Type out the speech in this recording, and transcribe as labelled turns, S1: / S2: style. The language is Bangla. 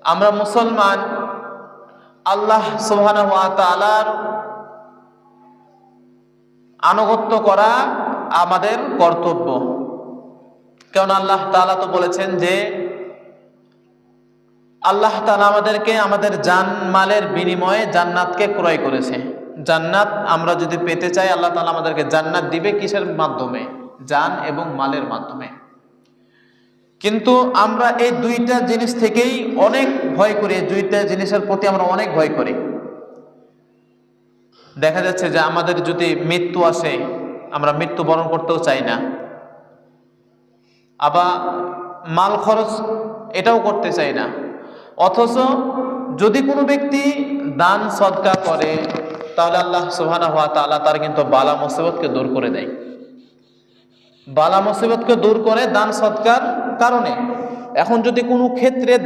S1: আমরা মুসলমান, আল্লাহ সুবহানাহু ওয়া তাআলার আনুগত্য করা আমাদের কর্তব্য। কারণ আল্লাহ তাআলা তো বলেছেন যে আল্লাহ তাআলা আমাদেরকে আমাদের জান মালের বিনিময়ে জান্নাতকে ক্রয় করেছে। জান্নাত আমরা যদি পেতে চাই, আল্লাহ তাআলা আমাদেরকে জান্নাত দিবে কিসের মাধ্যমে? জান এবং মালের মাধ্যমে। কিন্তু আমরা এই দুইটা জিনিস থেকেই অনেক ভয় করি, এই দুইটা জিনিসের প্রতি আমরা অনেক ভয় করি। দেখা যাচ্ছে যে আমাদের যদি মৃত্যু আসে, আমরা মৃত্যুবরণ করতেও চাই না, আবার মাল খরচ এটাও করতে চাই না। অথচ যদি কোনো ব্যক্তি দান সদকা করে, তাহলে আল্লাহ সুবহানাহু ওয়া তাআলা তার কিন্তু বালা মুসিবতকে দূর করে দেয়। বালা মুসিবতকে দূর করে দান সদকার কারণে। এখন যদি কোনো ক্ষেত্রে